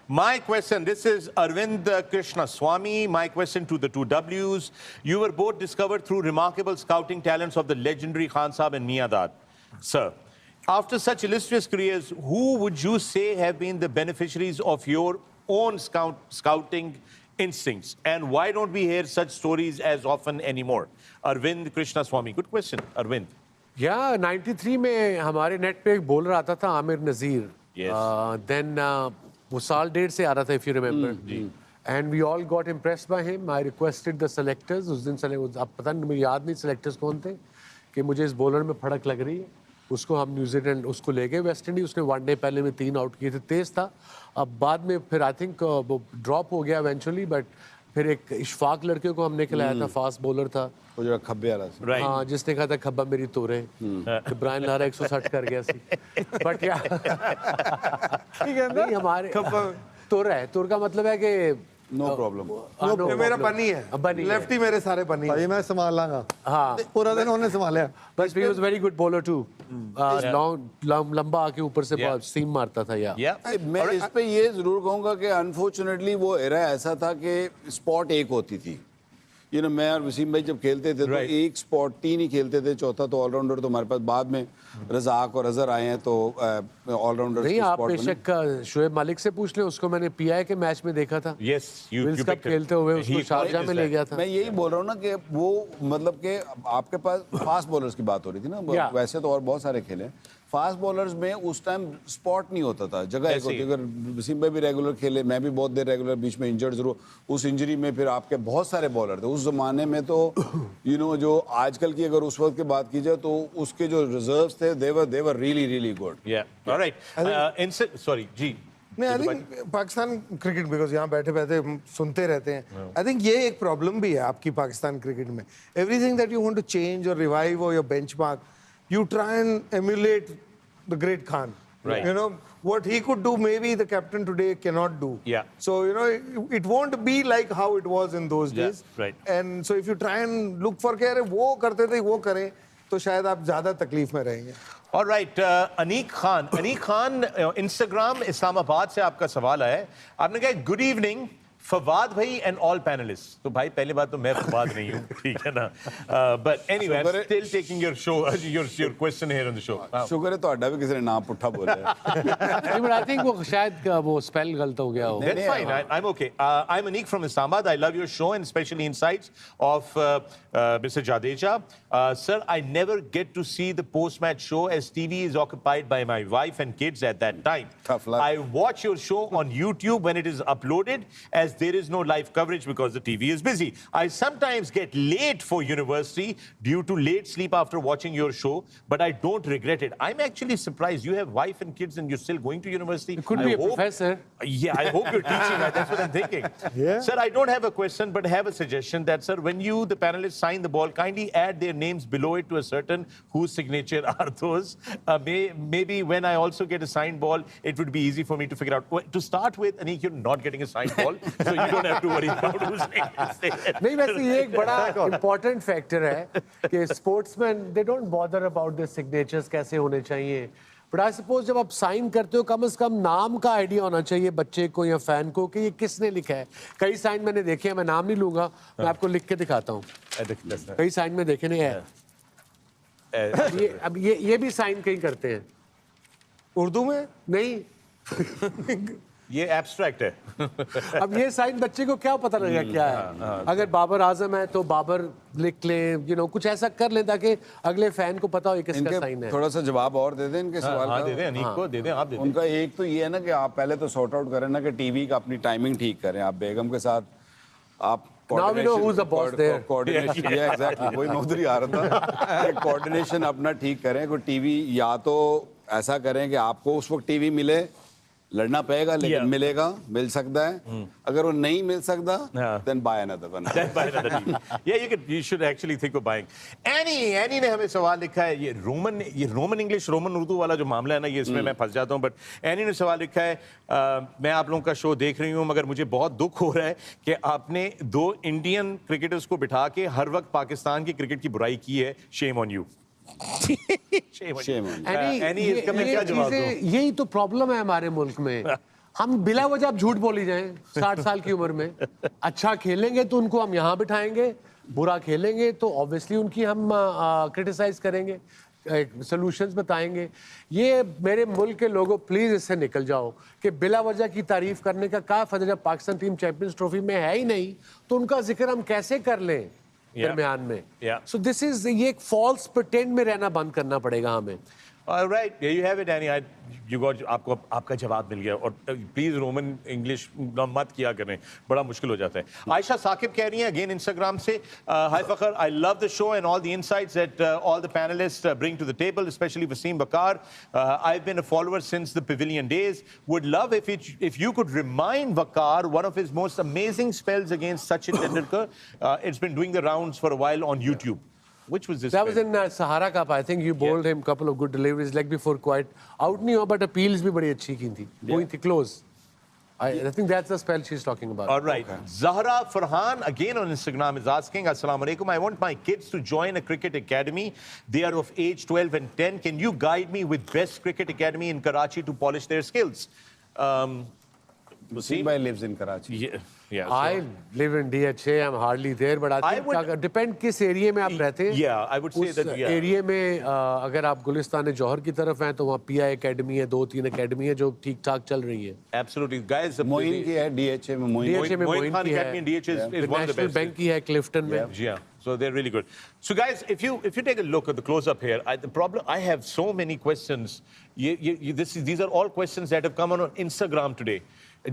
My question, this is Arvind Krishnaswamy. My question to the two Ws. You were both discovered through remarkable scouting talents of the legendary Khan Saab and Miadad. Sir, after such illustrious careers, who would you say have been the beneficiaries of your own scouting instincts? And why don't we hear such stories as often anymore? Arvind Krishnaswamy. Good question, Arvind. Yeah, 93 में हमारे net पे एक bowler आता था आमिर नज़ीर. Yes. Then वो साल डेढ़ से आ रहा था, if you remember. And we all got impressed by him. I requested the selectors. उस दिन अब पता नहीं, मुझे याद नहीं selectors कौन थे, कि मुझे इस बॉलर में फड़क लग रही है. उसको हम न्यूजीलैंड उसको ले गए वेस्ट इंडीज. उसने वन डे पहले में 3 आउट किए थे, तेज था. अब बाद में फिर आई थिंक वो ड्रॉप हो गया इवेंचुअली. बट फिर एक इशफाक लड़के को हमने खिलाया था, फास्ट बॉलर था वो जो खब्बे आ रहा था. हाँ, जिसने कहा था खब्बा मेरी तोरे. तो ब्रायन लारा 160 कर गया सी. बट क्या नहीं, हमारे तोर है. तोर का मतलब है कि नो प्रॉब्लम. ये मेरा बनी है, लेफ्टी मेरे सारे बनी है. मैं संभाल लांगा. हाँ, पूरा दिन उन्होंने संभाला. बस he was very good bowler too. लंबा आके ऊपर से सीम मारता था. मैं इस पे ये जरूर कहूंगा कि अनफॉर्चुनेटली वो एरा ऐसा था कि स्पॉट एक होती थी. मैं और वसीम भाई जब खेलते थे तो एक स्पॉट 3 ही खेलते थे, चौथा तो ऑलराउंडर. तो हमारे पास बाद में रज़ाक और अजहर आए हैं तो ऑलराउंडर. नहीं, आप बेशक शोएब मालिक से पूछ लें, उसको मैंने पीआई के मैच में देखा था. Yes, you कप खेलते हुए उसको शारजा में ले गया था. मैं यही बोल रहा हूँ ना कि वो मतलब कि आपके पास फास्ट बॉलर्स की बात हो रही थी ना. वैसे तो और बहुत सारे खेले. फास्ट बॉलर्स में उस टाइम स्पॉट नहीं होता था, जगह एक होती. अगर वसीम भाई भी रेगुलर खेले, मैं भी बहुत देर रेगुलर, बीच में इंजर्ड जरूर. उस इंजरी में फिर आपके बहुत सारे बॉलर थे उस जमाने में. तो जो आजकल की अगर उस वक्त की बात की जाए तो उसके जो रिजर्व्स थे they were really good. All right. Sorry, जी. नहीं, I think Pakistan cricket, because यहाँ बैठे बैठे सुनते रहते हैं, आई थिंक ये एक प्रॉब्लम भी है आपकी पाकिस्तान क्रिकेट में. Everything that you want to change और रिवाइव और your benchmark, you try and emulate the great Khan. Right. What he could do, maybe the captain today cannot do. Yeah. So, it won't be like how it was in those days. Right. And so if you try and look for कि अरे वो करते थे वो करें, तो शायद आप ज़्यादा तकलीफ में रहेंगे. All right, Aneeq Khan Instagram Islamabad से आपका सवाल है. आपने कहा गुड इवनिंग फवाद भाई एंड ऑल पैनलिस्ट. तो भाई पहली बात तो मैं फवाद नहीं हूँ, ठीक है ना. But anyway I am still taking your show, your question here on the show. शुक्र है ਤੁਹਾਡਾ भी किसी ने नाम पुट्ठा बोला है. बट आई थिंक वो शायद वो स्पेल गलत हो गया हो. That's fine. I'm okay. I'm Anik from Islamabad. I love your show and especially insights of Mr. Jadeja. Sir, I never get to see the post-match show as TV is occupied by my wife and kids at that time. Tough luck. I watch your show on YouTube when it is uploaded, as there is no live coverage because the TV is busy. I sometimes get late for university due to late sleep after watching your show, but I don't regret it. I'm actually surprised. You have wife and kids and you're still going to university. You could be a professor. Yeah, I hope you're teaching. That's what I'm thinking. Yeah. Sir, I don't have a question, but have a suggestion that, sir, when you, the panelists, sign the ball, kindly add their names below it to a certain whose signature are those. Maybe when I also get a signed ball, it would be easy for me to figure out. To start with, Anik, you're not getting a signed ball, so you don't have to worry about whose name is there. नहीं, वैसे ये एक बड़ा important factor है कि sportsmen they don't bother about their signatures कैसे होने चाहिए. But I suppose जब आप साइन करते हो, कम से कम नाम का आइडिया होना चाहिए बच्चे को या फैन को कि ये किसने लिखा है. कई साइन मैंने देखे हैं, मैं नाम नहीं लूंगा, मैं आपको लिख के दिखाता हूँ. कई साइन में देखे नहीं है. अब ये भी साइन कहीं करते हैं उर्दू में नहीं. ये एब्स्ट्रैक्ट है. अब ये साइन बच्चे को क्या पता लगेगा क्या है. अगर बाबर आजम है तो बाबर लिख लें, कुछ ऐसा कर लें ताकि अगले फैन को पता हो ये किसका साइन है. थोड़ा सा जवाब और दे दें इनके सवाल का. दे दें अनीक को, दे दें आप. दे दें. उनका एक तो ये है ना कि आप पहले तो सॉर्ट आउट करें ना कि टीवी का अपनी टाइमिंग ठीक करें. आप बेगम के साथ आप Now we know who's the boss there. Coordination, या एग्जैक्टली वही मैं उधर ही आ रहा था. कोऑर्डिनेशन अपना ठीक करें. कोई टीवी या तो ऐसा करें कि आपको उस वक्त टीवी मिले, लड़ना पड़ेगा लेकिन मिलेगा, मिल सकता है. अगर वो नहीं मिल सकता then buy another one. Then buy another TV. Yeah, you should actually think of buying. Annie ने हमें सवाल लिखा है. ये रोमन इंग्लिश रोमन उर्दू वाला जो मामला है ना, ये इसमें मैं फंस जाता हूँ. बट एनी ने सवाल लिखा है, मैं आप लोगों का शो देख रही हूँ, मगर मुझे बहुत दुख हो रहा है कि आपने 2 इंडियन क्रिकेटर्स को बिठा के हर वक्त पाकिस्तान की क्रिकेट की बुराई की है. Shame on you. Shame on you. यही तो प्रॉब्लम है हमारे मुल्क में. हम बिला वजह आप झूठ बोली जाएं 60 साल की उम्र में। अच्छा खेलेंगे तो उनको हम यहाँ बिठाएंगे, बुरा खेलेंगे तो ऑब्वियसली उनकी हम क्रिटिसाइज करेंगे, सॉल्यूशंस बताएंगे। ये मेरे मुल्क के लोगों प्लीज इससे निकल जाओ कि बिला वजह की तारीफ करने का क्या फायदा जब पाकिस्तान टीम चैंपियंस ट्रॉफी में है ही नहीं, तो उनका जिक्र हम कैसे कर लें दरमियान में। सो दिस इज, ये एक फॉल्स प्रिटेंड में रहना बंद करना पड़ेगा हमें। All right, there you have it, Danny. You got आपको आपका जवाब मिल गया। और प्लीज रोमन इंग्लिश मत किया करें, बड़ा मुश्किल हो जाता है। आयशा साकिब कह रही हैं अगेन इंस्टाग्राम से, hi Fakhar, I love the show and all the insights that all the panelist bring to the table, specially Wasim Bakar. I have been a follower since the pavilion days. Would love if you could remind Vakar one of his most amazing spells against Sachin Tendulkar. It's been doing the rounds for a while on YouTube. Which was this? That was in Sahara Cup. I think you bowled him couple of good deliveries leg before quite out नहीं हुआ, but appeals भी बड़ी अच्छी की थी, going थी close. I think that's the spell she's talking about. All right. Okay. Zahra Farhan again on Instagram is asking, Assalamu alaikum. I want my kids to join a cricket academy. They are of age 12 and 10. Can you guide me with best cricket academy in Karachi to polish their skills? Wasim bhai lives in Karachi. Yeah. I live in DHA. I'm hardly there, but I think depend किस area में आप रहते हैं। Yeah, I would say that. Yeah. Area में अगर आप गुलिस्तान जौहर की तरफ हैं तो वहाँ PI एकेडमी है, 2-3 एकेडमी है जो ठीक ठाक चल रही है। Absolutely, guys. मोइन की है DHA में, Moin Khan academy in DHA is one of the best. Bank की है क्लिफ्टन में। Yeah. So they're really good. So guys, if you take a look at the close-up here, I have so many questions. These are all questions that have come on Instagram today,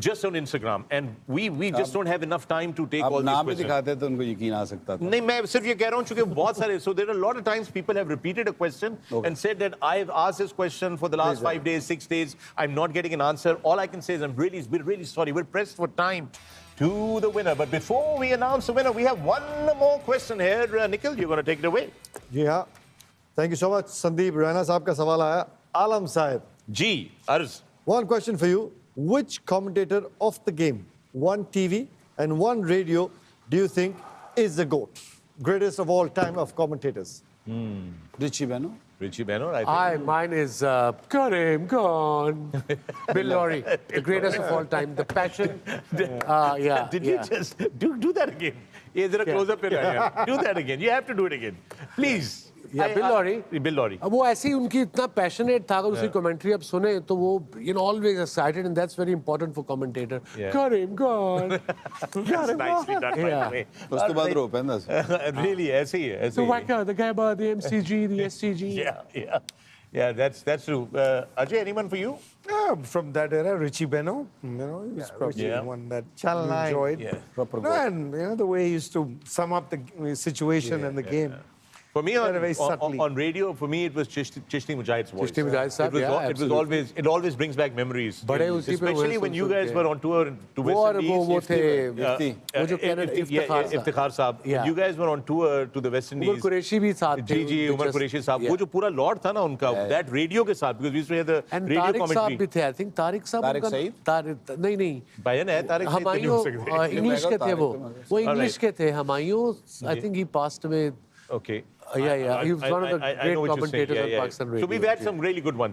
just on Instagram, and we just don't have enough time to take all these नाम भी questions. दिखाते तो उनको यकीन आ सकता था। नहीं, मैं सिर्फ ये कह रहा हूँ क्योंकि बहुत सारे, so there are a lot of times people have repeated a question and said that I've asked this question for the last 5 days, 6 days, I'm not getting an answer. All I can say is we're really sorry. We're pressed for time to the winner. But before we announce the winner, we have one more question here. Nikhil, you're going to take it away. जी हाँ, thank you so much Sandeep Raina साहब का सवाल आया। आलम साहब, G, Arz. one question for you. Which commentator of the game, one TV and one radio, do you think is the GOAT? Greatest of all time of commentators. Richie Beno. Richie Beno, I think. Mine is Karim Khan. Bill Lawry, the greatest of all time. The passion. Yeah. Did you just do that again? Is there a close-up here? Do that again. You have to do it again. Please. Yeah, Bill Lawry. Bill Lawry. अब वो ऐसे ही उनकी इतना passionate था, अगर उसकी commentary आप सुने तो वो always excited and that's very important for commentator. Karim Khan. That's nicely done, by the way. उसके बाद रो पैंदा से। Really, ऐसे ही है, ऐसे So ही है. the guy about the MCG, the SCG. Yeah, that's true. Ajay, anyone for you? From that era, Richie Beno, he's probably Yeah. one that Channel you 9. enjoyed. Yeah. Proper No, and the way he used to sum up the situation and the game. For me, Very subtly. on radio, for me, it was Chishti Mujahid's voice. Chishti Mujahid sahab, it always brings back memories. बड़े उसी पे Especially when you guys were on tour to वो West और Indies. वो थे Ifti. वो जो Iftikhar साहब. Yeah. You guys were on tour to the West Indies. Umar Qureshi भी साथ थे। जी उमर कुरैशी साहब, वो जो पूरा लॉर्ड था ना उनका, that radio के साथ, because we used to hear the And radio Tariq साहब commentary. भी थे, I think तारिक साहब तारिक सईद? नहीं भाईजान है तारिक सईद तो नहीं हो सकते. इंग्लिश के थे वो इंग्लिश के थे Humayun. I think he passed away. Okay. Yeah, he was one of the I know great what you're saying. commentators on Yeah. Pakistan So radio. we've had some really good ones.